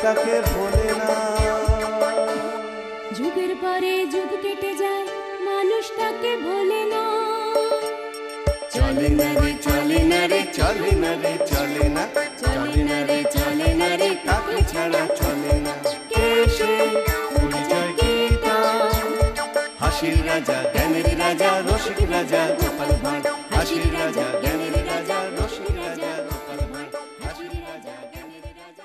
মানুষটাকে ভোলে না। যুগের পরে যুগ কেটে যায়, মানুষটাকে ভোলে না। চলে না রে চলে না রে চলে না রে চলে না, চলে না রে চলে না রে কাকে ছাড়া চলে না। কে সে পরিচয় কি তার? হাসির রাজা জ্ঞানের রাজা রসিক রাজা গোপাল ভাঁড়। হাসির রাজা জ্ঞানের রাজা রসিক রাজা গোপাল ভাঁড়। হাসির রাজা জ্ঞানের রাজা।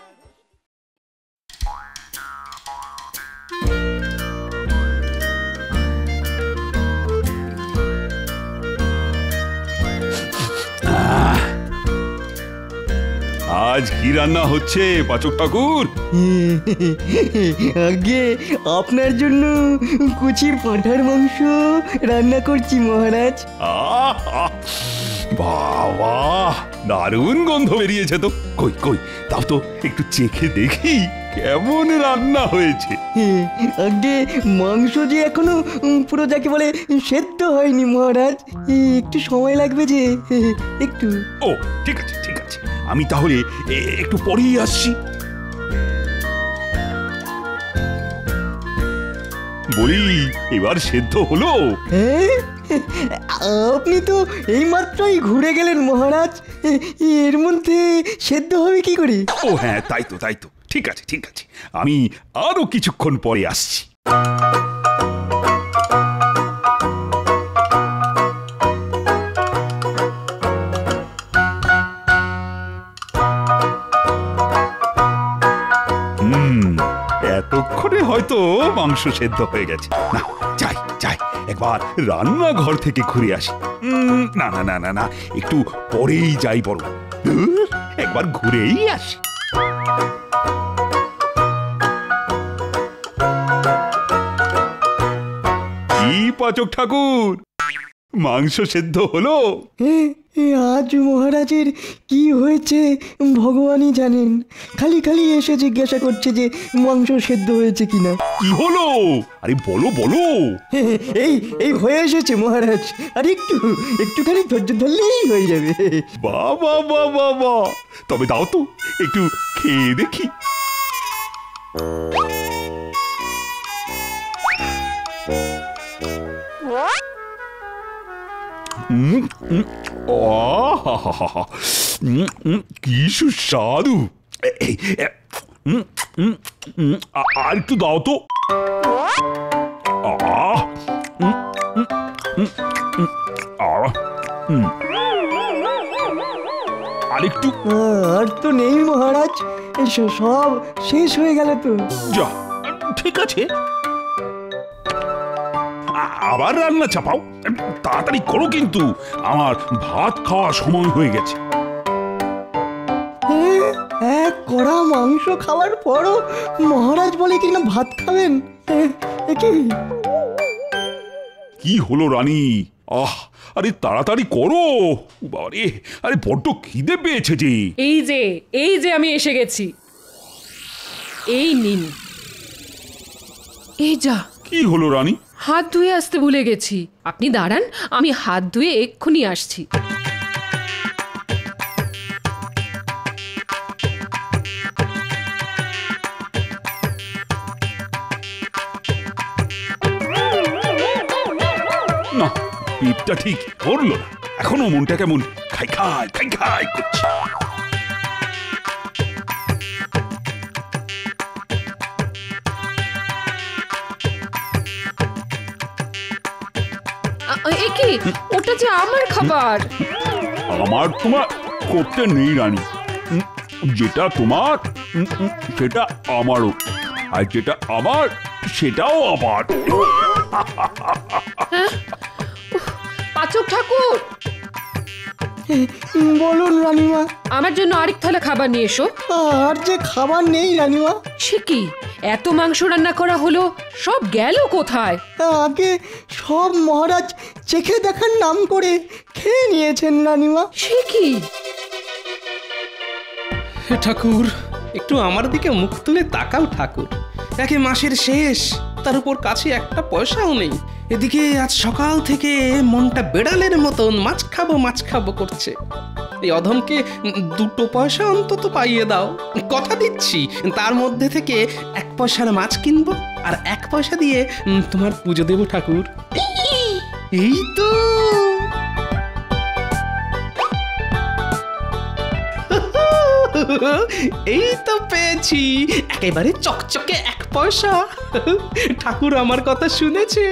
আজ কি রান্না হচ্ছে পাচক ঠাকুর? আগে আপনার জন্য কুচির পাঁঠার মাংস রান্না করছি মহারাজ। বাবা, দারুণ গন্ধ বেরিয়েছে তো। কই কই তাও তো একটু চেখে দেখি কেমন রান্না হয়েছে। আগে মাংস যে এখনো পুরো যাকে বলে সেদ্ধ হয়নি মহারাজ, একটু সময় লাগবে যে, একটু। ও ঠিক আছে ঠিক আছে, আমি তাহলে একটু পরেই আসছি। বলি, এবার সেদ্ধ হলো? হ্যাঁ, আপনি তো এইমাত্রই ঘুরে গেলেন মহারাজ, এর মধ্যে সেদ্ধ হবে কি করে? ও হ্যাঁ, তাই তো তাই তো, ঠিক আছে ঠিক আছে, আমি আরো কিছুক্ষণ পরে আসছি। এতক্ষণে হয়তো মাংস সেদ্ধ হয়ে গেছে। না, যাই যাই, একবার রান্নাঘর থেকে ঘুরে আসি। না না না না না, একটু পরেই যাই বড়, একবার ঘুরেই আসি। কি পাচক ঠাকুর, মাংস সেদ্ধ হলো? আজ মহারাজের কি হয়েছে ভগবানই জানেন, খালি খালি এসে জিজ্ঞাসা করছে যে মাংস সেদ্ধ হয়েছে কিনা। কি হলো? আরে বলো বলো। এই এই হয়ে এসেছে মহারাজ, আর একটুখানি ধৈর্য ধরলেই হয়ে যাবে। বাবা বাবা বাবা, তবে দাও তো একটু খেয়ে দেখি। কি সুস্বাদু। আর একটু দাও তো। আরেকটু। আর তো নেই মহারাজ, সব শেষ হয়ে গেল তো। যা, ঠিক আছে, আবার রান্না চাপাও, তাড়াতাড়ি করো, কিন্তু আমার ভাত খাওয়ার সময় হয়ে গেছে। এক কড়া মাংস খাওয়ার পরও মহারাজ বলে কিনা ভাত খাবেন। কি হলো রানী? আরে তাড়াতাড়ি করো বাবারে, আরে বড্ড খিদে পেয়েছে যে। এই যে আমি এসে গেছি, এই নিন। এই যা, কি হলো রানী? হাত ধুয়ে আসতে ভুলে গেছি। আপনি দাঁড়ান, আমি হাত ধুয়ে এক্ষুনি আসছি। না, পেটটা ঠিক করলো না, এখনো মনটা কেমন খাই খাই খাই খাই করছে। কি, ওটা যে আমার খাবার। আমার তোমার করতে নেই রানী, যেটা তোমার সেটা আমারও, আর যেটা আমার সেটাও আমার। পাচক ঠাকুর, বলুন রানীমা। আমার জন্য আরেক থালা খাবার নিয়ে এসো। আর যে খাবার নেই রানীমা। সে কি, এত মাংস রান্না করা হলো, সব গেল কোথায়? আগে সব মহারাজ চেখে দেখার নাম করে খেয়ে নিয়েছেন রানীমা। সে কি? ঠাকুর, একটু আমার দিকে মুখ তুলে তাকাও ঠাকুর। একে মাসের শেষ, তার উপর কাছে একটা পয়সাও নেই। এদিকে আজ সকাল থেকে মনটা বেড়ালের মতন মাছ খাবো করছে। এই অধমকে 2 পয়সা অন্তত পাইয়ে দাও। কথা দিচ্ছি তার মধ্যে থেকে 1 পয়সার মাছ কিনবো আর 1 পয়সা দিয়ে তোমার পুজো দেবো ঠাকুর। এই তো এই তো পেয়েছি একেবারে চকচকে 1 পয়সা। ঠাকুর আমার কথা শুনেছে।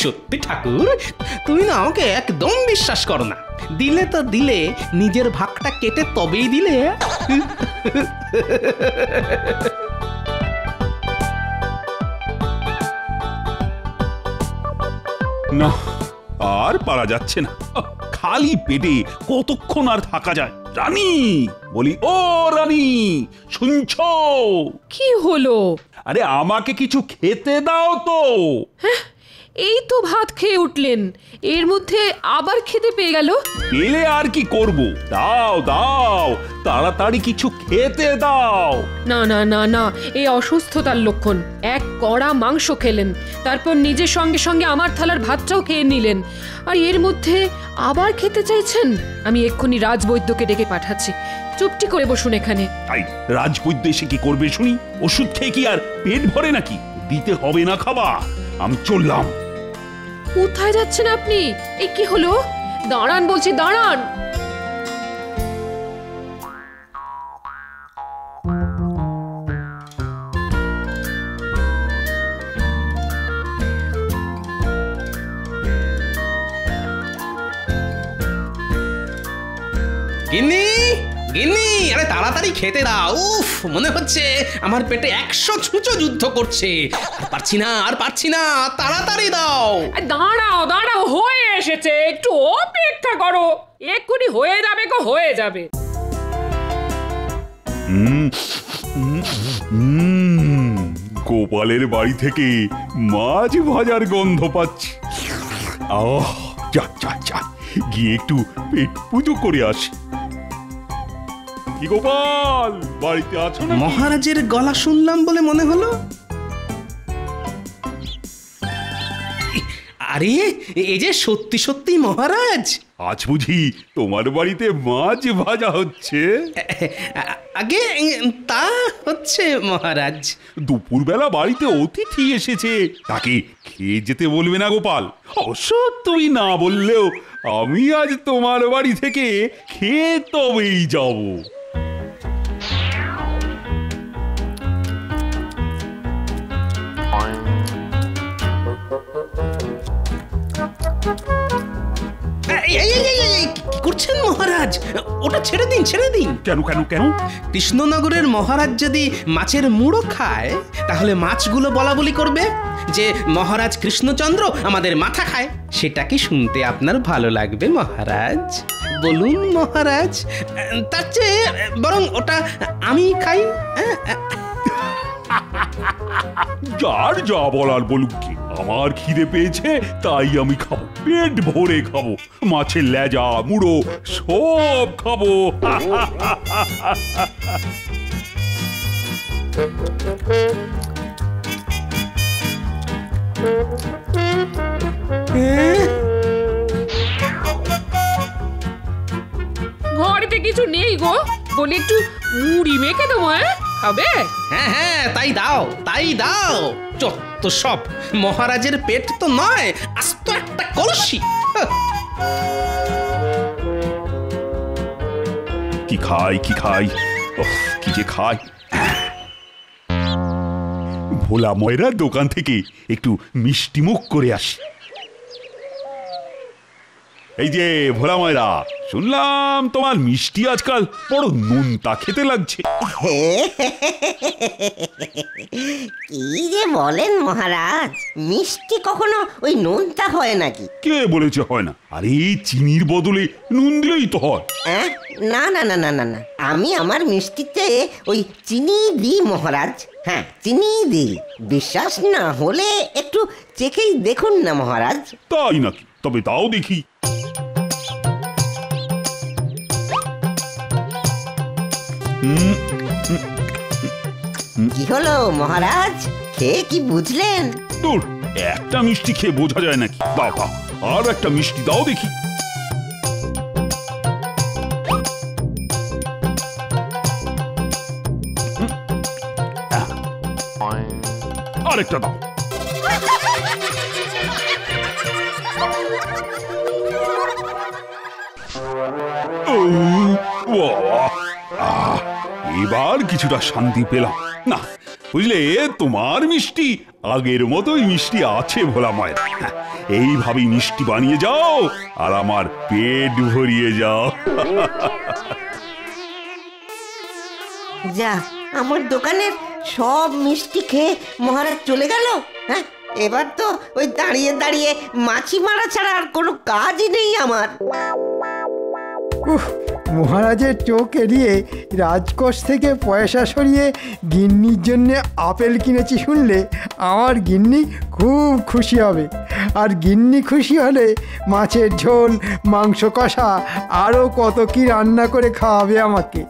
সত্যি ঠাকুর, তুমি না আমাকে একদম বিশ্বাস করো না। দিলে তো দিলে, নিজের ভাগটা কেটে তবেই দিলে। না, আর পারা যাচ্ছে না। খালি পেটে কতক্ষণ আর থাকা যায়? রানী, বলি ও রানী, শুনছো? কি হলো? আরে আমাকে কিছু খেতে দাও তো। এই তো ভাত খেয়ে উঠলেন, এর মধ্যে আবার খেতে পেয়ে গেল। পেলে আর কি করব? দাও দাও, তাড়াতাড়ি কিছু খেতে দাও। না না না না, এই অসুস্থতার লক্ষণ। 1 কড়া মাংস খেলেন, তারপর নিজের সঙ্গে সঙ্গে আমার থালার ভাতটাও খেয়ে নিলেন, আর এর মধ্যে আবার খেতে চাইছেন? আমি এক্ষুনি রাজবৈদ্যকে ডেকে পাঠাচ্ছি। চুপটি করে বসুন এখানে। তাই রাজবৈদ্য এসে কি করবে শুনি? ওষুধ খেয়ে কি আর পেট ভরে নাকি? দিতে হবে না খাবার। আমি চললাম। কোথায় যাচ্ছেন আপনি? এই কি হলো? দাঁড়ান বলছি, দাঁড়ান। গিন্নি, গিন্নি, আরে তাড়াতাড়ি খেতে দাও। উফ, মনে হচ্ছে আমার পেটে 100 ছুঁচো যুদ্ধ করছে। আর পারছি না, আর পারছি না, তাড়াতাড়ি দাও। দাঁড়াও দাঁড়াও, হয়ে এসেছে, একটু অপেক্ষা করো, এক্ষুনি হয়ে যাবে গো, হয়ে যাবে। গোপালের বাড়ি থেকে মাছ ভাজার গন্ধ পাচ্ছি। যা যা যা, গিয়ে একটু পেট পুজো করে আসি। কি গোপাল, বাড়িতে আছো না? মহারাজের গলা শুনলাম বলে মনে হলো। আরে, এই যে সত্যি সত্যি মহারাজ। আজ বুঝি তোমার বাড়িতে মাছ ভাজা হচ্ছে? আগে তা হচ্ছে মহারাজ। দুপুরবেলা বাড়িতে অতিথি এসেছে, তাকে খেয়ে যেতে বলবে না গোপাল? অবশ্য তুমি না বললেও আমি আজ তোমার বাড়ি থেকে খেয়ে তবেই যাব। কি করছেন মহারাজ? ওটা ছেড়ে দিন, ছেড়ে দিন। কেন কেন কেন? কৃষ্ণনগরের মহারাজ যদি মাছের মুড়ো খায়, তাহলে মাছগুলো বলা বলি করবে যে মহারাজ কৃষ্ণচন্দ্র আমাদের মাথা খায়। সেটা কি শুনতে আপনার ভালো লাগবে মহারাজ? বলুন মহারাজ। তার চেয়ে বরং ওটা আমি খাই। যার যা বলার বলুক কি, আমার খিদে পেয়েছে তাই আমি খাবো, পেট ভরে খাবো। মাছের লেজা মুড়ো সব খাবো। ঘরেতে কিছু নেই গো, বলে একটু মুড়ি মেখে দেবো। খাবে? হ্যাঁ হ্যাঁ, তাই দাও, তাই দাও। যত সব, মহারাজের পেট তো নয়, আস্ত একটা কলসি। কি খাই কি খাই, কি যে খাই। ভোলা ময়রার দোকান থেকে একটু মিষ্টি মুখ করে আসি। এই যে ভোলা ময়রা, শুনলাম তোমার মিষ্টি আজকাল বড় নোনতা খেতে লাগছে। কি যে বলেন মহারাজ, মিষ্টি কখনো ওই নোনতা হয় নাকি? কে বলেছে হয় না? আরে চিনির বদলে নুন দিলেই তো হয়। না না না না না না, আমি আমার মিষ্টিতে ওই চিনি দিই মহারাজ। হ্যাঁ, চিনি দিই। বিশ্বাস না হলে একটু চেখেই দেখুন না মহারাজ। তাই নাকি? তবে তাও দেখি। কি হলো মহারাজ, খেয়ে কি বুঝলেন? দূর, একটা মিষ্টি খেয়ে বোঝা যায় নাকি? দাও দাও, আর একটা মিষ্টি দাও দেখি। আরেকটা দাও। ও বাবা, এবার কিছুটা শান্তি পেলাম। না বুঝলে, তোমার মিষ্টি আগের মতোই মিষ্টি আছে ভোলা মায়ের। এইভাবেই মিষ্টি বানিয়ে যাও আর আমার পেট ভরিয়ে যাও। যা, আমার দোকানের সব মিষ্টি খেয়ে মহারাজ চলে গেল। হ্যাঁ, এবার তো ওই দাঁড়িয়ে দাঁড়িয়ে মাছি মারা ছাড়া আর কোনো কাজই নেই আমার। উহ, মহারাজের চোখ এড়িয়ে রাজকোষ থেকে পয়সা সরিয়ে গিন্নির জন্যে আপেল কিনেছি শুনলে আমার গিন্নি খুব খুশি হবে। আর গিন্নি খুশি হলে মাছের ঝোল, মাংস কষা, আরও কত কি রান্না করে খাওয়াবে আমাকে।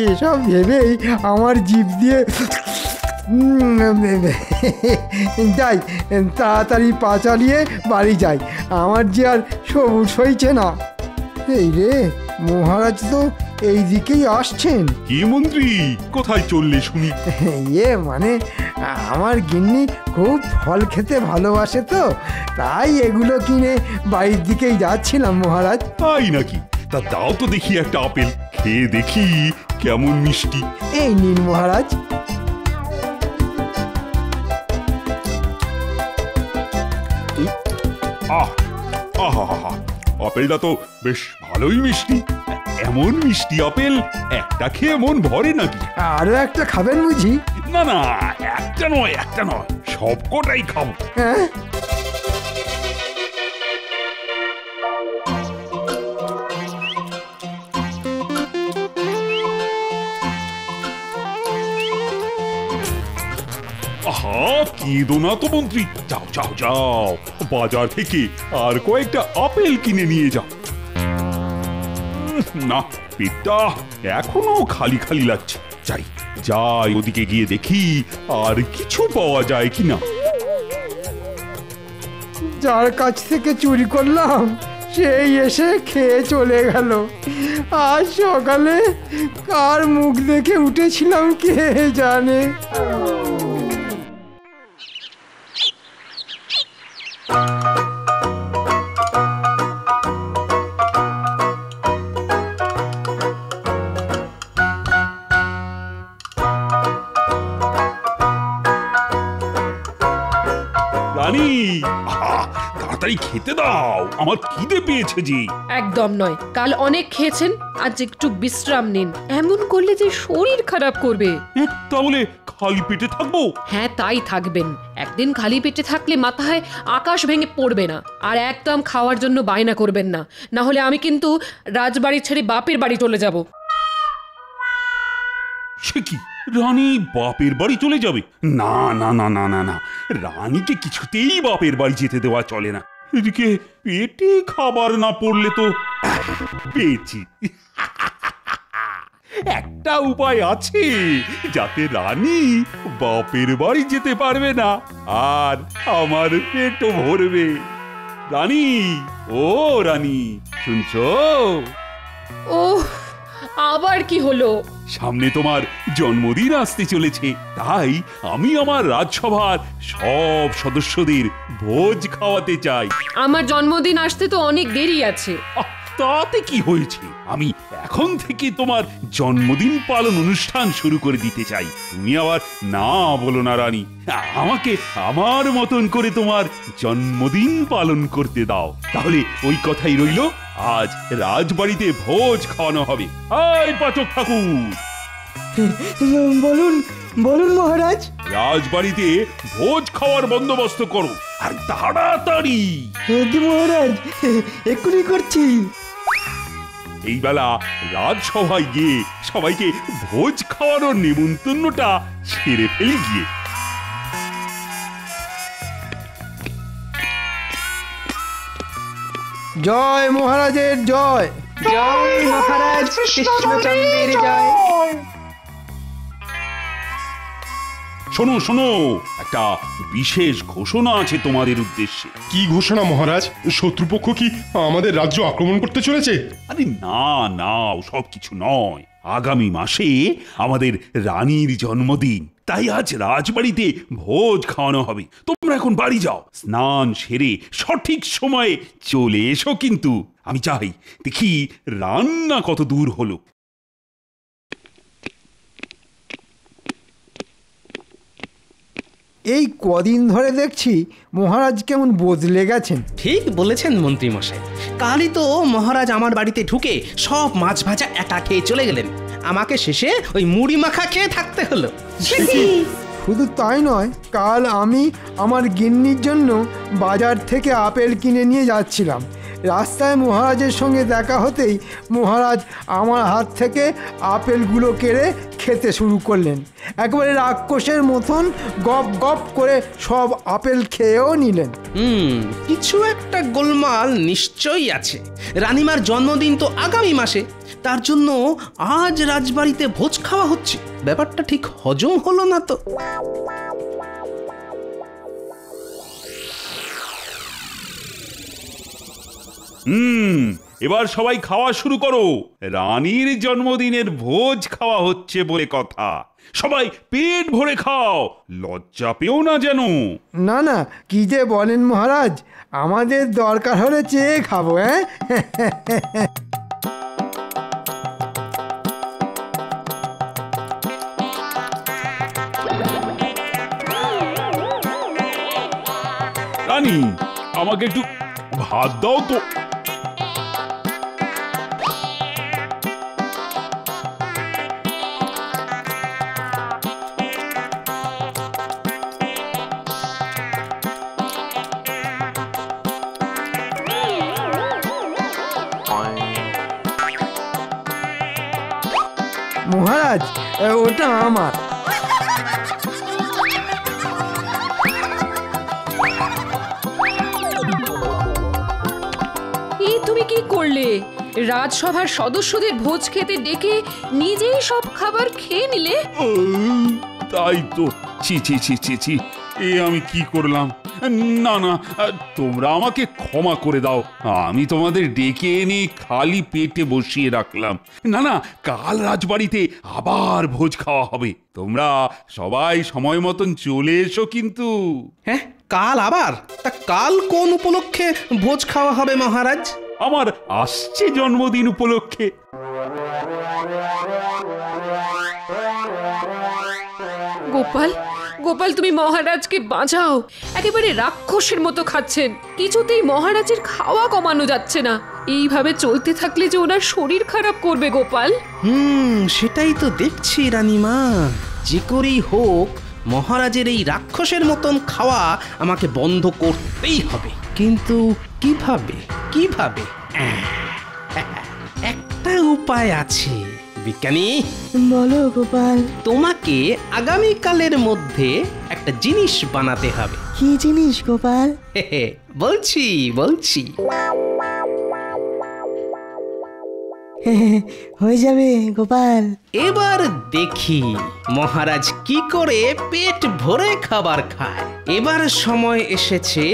এসব ভেবেই আমার জিভ দিয়ে যাই, তাড়াতাড়ি পা চালিয়ে বাড়ি যাই, আমার যে আর সবুজ হইছে না। এই রে, মহারাজ তো এই দিকেই আসছেন। কি মন্ত্রী, কোথায় চললে শুনি? মানে আমার গিন্নি খুব ফল খেতে ভালোবাসে তো, তাই এগুলো কিনে বাড়ির দিকেই যাচ্ছিলাম মহারাজ। তাই নাকি? তা দাও তো দেখি একটা আপেল, খেয়ে দেখি কেমন মিষ্টি। এই নিন মহারাজ। আহ আহা, আপেলটা তো বেশ ভালোই মিষ্টি। এমন মিষ্টি আপেল একটা খেয়ে মন ভরে নাকি? আরো একটা খাবেন বুঝি? না না, একটা নয় সবকটাই খাবো। হ্যাঁ, আহা, কেঁদো না তো মন্ত্রী, যাও যাও যাও, বাজার থেকে আর কয়েকটা আপেল কিনে নিয়ে যাও। না, পেটটা এখনো খালি খালি লাগছে। যাই ওদিকে গিয়ে দেখি আর কিছু পাওয়া যায় কিনা। যার কাছ থেকে চুরি করলাম সেই এসে খেয়ে চলে গেল। আজ সকালে কার মুখ দেখে উঠেছিলাম কে জানে। রানী, তাড়াতাড়ি খেতে দাও, আমার খিদে পেয়েছে জি। একদম নয়, কাল অনেক খেয়েছেন, আজ একটু বিশ্রাম নিন। এমন করলে যে শরীর খারাপ করবে। তাহলে খালি পেটে থাকবো? হ্যাঁ, তাই থাকবেন। একদিন খালি পেটে থাকলে মাথায় আকাশ ভেঙে পড়বে না। আর একদম খাওয়ার জন্য বায়না করবেন না, না হলে আমি কিন্তু রাজবাড়ি ছেড়ে বাপের বাড়ি চলে যাব। সে কি, রানী বাপের বাড়ি চলে যাবে? না না না না না না, রানীকে কিছুতেই বাপের বাড়ি যেতে দেওয়া চলে না। এদিকে পেটে খাবার না পড়লে তো পেয়েছি। একটা উপায় আছে যাতে রানী বাপের বাড়ি যেতে পারবে না আর আমার পেটও ভরবে। রানী, ও রানী, শুনছো? ওহ, আবার কি হলো? সামনে তোমার জন্মদিন আসতে চলেছে, তাই আমি আমার রাজসভার সব সদস্যদের ভোজ খাওয়াতে চাই। আমার জন্মদিন আসতে তো অনেক দেরি আছে। তাতে কি হয়েছে, আমি এখন থেকে তোমার জন্মদিন পালন অনুষ্ঠান শুরু করে দিতে চাই। তুমি আবার না বলো না রানী, আমাকে আমার মতন করে তোমার জন্মদিন পালন করতে দাও। তাহলে ওই কথাই রইল, আজ রাজবাড়িতে ভোজ খাওয়ানো হবে। আয় পাচক ঠাকুর, বলুন বলুন মহারাজ। রাজবাড়িতে ভোজ খাওয়ার বন্দোবস্ত করো আর তাড়াতাড়ি। জি মহারাজ, এক্ষুনি করছি। এই বেলা রাজসভায় গিয়ে সবাইকে ভোজ খাওয়ানোর নিমন্ত্রণটা সেরে ফেলে গিয়ে। জয় মহারাজের জয়। জয় মহারাজ কৃষ্ণচন্দ্রের জয়। শোনো শোনো, একটা বিশেষ ঘোষণা আছে তোমাদের উদ্দেশ্যে। কি ঘোষণা মহারাজ? শত্রুপক্ষ কি আমাদের রাজ্য আক্রমণ করতে চলেছে? আরে না না, সব কিছু নয়। আগামী মাসে আমাদের রানীর জন্মদিন, তাই আজ রাজবাড়িতে ভোজ খাওয়ানো হবে। তোমরা এখন বাড়ি যাও, স্নান সেরে সঠিক সময়ে চলে এসো কিন্তু। আমি চাই দেখি রান্না কত দূর হলো। এই কদিন ধরে দেখছি মহারাজ কেমন বদলে গেছেন। ঠিক বলেছেন মন্ত্রী মশাই, কালই তো মহারাজ আমার বাড়িতে ঢুকে সব মাছ ভাজা একা খেয়ে চলে গেলেন। আমাকে শেষে ওই মুড়ি মাখা খেয়ে থাকতে হলো। শুধু তাই নয়, কাল আমি আমার গিন্নির জন্য বাজার থেকে আপেল কিনে নিয়ে যাচ্ছিলাম। রাস্তায় মহারাজের সঙ্গে দেখা হতেই মহারাজ আমার হাত থেকে আপেলগুলো কেড়ে খেতে শুরু করলেন। একেবারে রাক্ষসের মতন গপ গপ করে সব আপেল খেয়েও নিলেন। কিছু একটা গোলমাল নিশ্চয়ই আছে। রানীমার জন্মদিন তো আগামী মাসে, তার জন্য আজ রাজবাড়িতে ভোজ খাওয়া হচ্ছে। ব্যাপারটা ঠিক হজম হলো না তো। এবার সবাই খাওয়া শুরু করো। রানীর জন্মদিনের ভোজ খাওয়া হচ্ছে বলে কথা। সবাই পেট ভরে খাও, লজ্জা পেও না যেন। না না, কি যে বলেন মহারাজ, আমাদের দরকার হলে চেয়ে খাবো। রানী, আমাকে একটু ভাত দাও তো। মহারাজ, ওটা আমার। তুমি কি করলে? রাজসভার সদস্যদের ভোজ খেতে ডেকে নিজেই সব খাবার খেয়ে নিলে। তাই তো, ছি ছি ছি ছি ছি, এ আমি কি করলাম? না না, তোমরা আমাকে ক্ষমা করে দাও। আমি তোমাদের ডেকে এনে খালি পেটে বসিয়ে রাখলাম। না না, কাল রাজবাড়িতে আবার ভোজ খাওয়া হবে। তোমরা সবাই সময় মতন চলে এসো কিন্তু। হ্যাঁ, কাল আবার? তা কাল কোন উপলক্ষে ভোজ খাওয়া হবে মহারাজ? আমার আসছে জন্মদিন উপলক্ষে। গোপাল, গোপাল, তুমি মহারাজকে বাঁচাও। একেবারে রাক্ষসের মতো খাচ্ছেন, কিছুতেই মহারাজের খাওয়া কমানো যাচ্ছে না। এইভাবে চলতে থাকলে যে ওনার শরীর খারাপ করবে গোপাল। সেটাই তো দেখছি রানীমা। যে করেই হোক মহারাজের এই রাক্ষসের মতন খাওয়া আমাকে বন্ধ করতেই হবে। কিন্তু কিভাবে কিভাবে? একটা উপায় আছে। বিজ্ঞানী, বলো গোপাল। তোমাকে আগামীকালের মধ্যে একটা জিনিস বানাতে হবে। কি জিনিস গোপাল? বলছি বলছি হয়ে যাবে গোপাল। এবার দেখি মহারাজ কি করে পেট ভরে খাবার খায়। এবার সময় এসেছে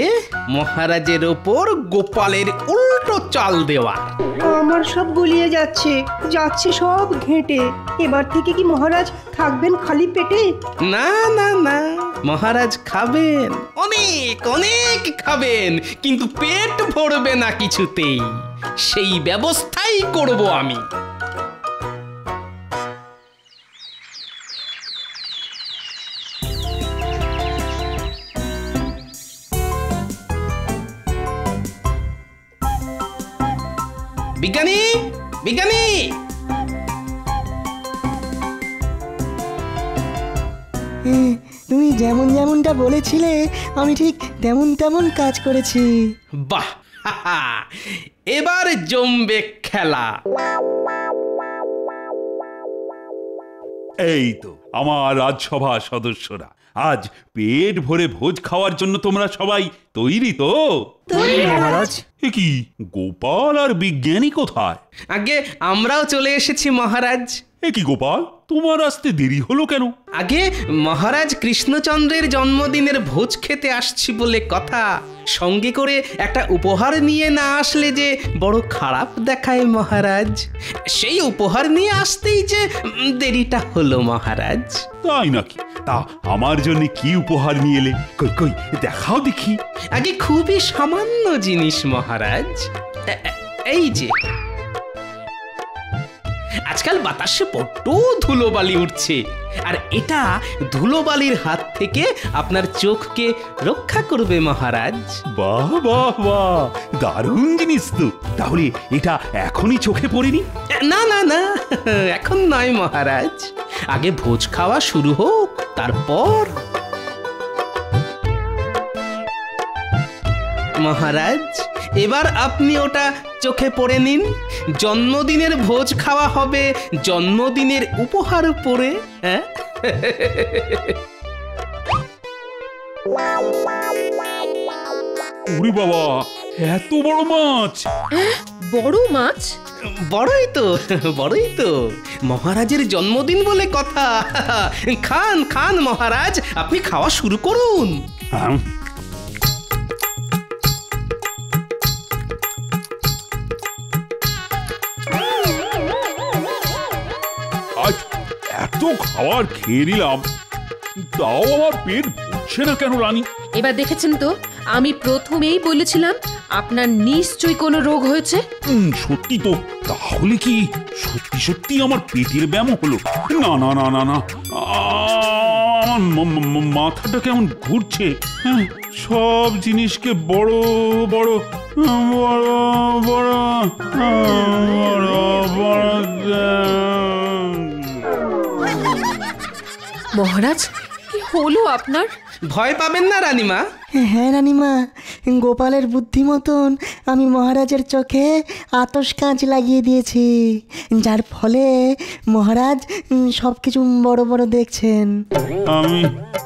মহারাজের ওপর গোপালের উল্টো চাল দেওয়া। আমার সব গুলিয়ে যাচ্ছে, যাচ্ছে সব ঘেঁটে। এবার থেকে কি মহারাজ থাকবেন খালি পেটে? না না না, মহারাজ খাবেন, অনেক অনেক খাবেন, কিন্তু পেট ভরবে না কিছুতেই। সেই ব্যবস্থাই করব আমি। বিজ্ঞানী, বিজ্ঞানী, তুমি যেমন যেমনটা বলেছিলে আমি ঠিক তেমন তেমন কাজ করেছি। বাহ, এবার জমবে খেলা। এই তো আমার রাজসভা সদস্যরা, আজ পেট ভরে ভোজ খাওয়ার জন্য তোমরা সবাই তৈরি তো? মহারাজ, এ কি, গোপাল আর বিজ্ঞানী কোথায়? আগে আমরাও চলে এসেছি মহারাজ। এ কি গোপাল, তোমার আসতে দেরি হলো কেন? আগে মহারাজ কৃষ্ণচন্দ্রের জন্মদিনের ভোজ খেতে আসছি বলে কথা। সঙ্গে করে একটা উপহার নিয়ে না আসলে যে বড় খারাপ দেখায় মহারাজ। সেই উপহার নিয়ে আসতেই যে দেরিটা হলো মহারাজ। তাই নাকি? তা আমার জন্য কি উপহার নিয়ে এলে? কই কই দেখাও দেখি। আগে খুবই সামান্য জিনিস মহারাজ। এই যে আজকাল বাতাসে বড্ড ধুলোবালি উঠছে, আর এটা ধুলোবালির হাত থেকে আপনার চোখকে রক্ষা করবে মহারাজ। বাহ বাহ বাহ, দারুণ জিনিস তো। তাহলে এটা এখনই চোখে পড়েনি? না না না, এখন নয় মহারাজ, আগে ভোজ খাওয়া শুরু হোক, তারপর। মহারাজ, এবার আপনি ওটা চোখে পড়ে নিন। জন্মদিনের ভোজ খাওয়া হবে জন্মদিনের উপহার পরে। হ্যাঁ, ওরে বাবা, এত বড় মাছ! বড় মাছ? বড়ই তো, বড়ই তো। মহারাজের জন্মদিন বলে কথা। খান খান মহারাজ, আপনি খাওয়া শুরু করুন। আজ এত খাবার খেয়ে নিলাম, তাও আমার পেট ভরছে না কেন রানী? এবার দেখেছেন তো, আমি প্রথমেই বলেছিলাম আপনার নিশ্চয়ই কোনো রোগ হয়েছে। সত্যি তো। তাহলে কি সত্যি সত্যি আমার পেটের ব্যায়াম হলো? না না না না না, আমার মাথাটা কেমন ঘুরছে। সব জিনিসকে বড় বড় বড় বড় বড় বড়। মহারাজ, কি হলো আপনার? ভয় পাবেন না রানীমা। হ্যাঁ রানীমা, গোপালের বুদ্ধি মতন আমি মহারাজের চোখে আতশ কাঁচ লাগিয়ে দিয়েছি, যার ফলে মহারাজ সব কিছু বড় বড় দেখছেন। আমি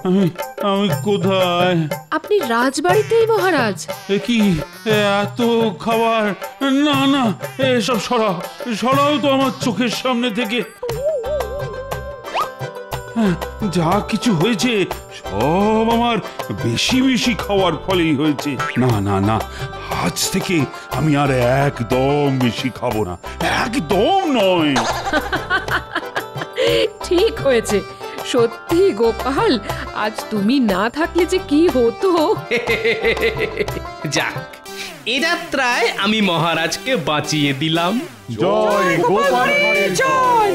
আমি আমি কোথায়? আপনি রাজবাড়িতেই মহারাজ। কি এত খাবার? না না, এসব সরাও, সরাও তো আমার চোখের সামনে থেকে। যা কিছু হয়েছে সব আমার বেশি বেশি খাওয়ার ফলেই হয়েছে। না না না, আজ থেকে আমি আর একদম বেশি খাবো না, একদম নয়। ঠিক হয়েছে। সত্যি গোপাল, আজ তুমি না থাকলে যে কি হতো। যাক, এ যাত্রায় আমি মহারাজকে বাঁচিয়ে দিলাম। জয় গোপাল, জয়।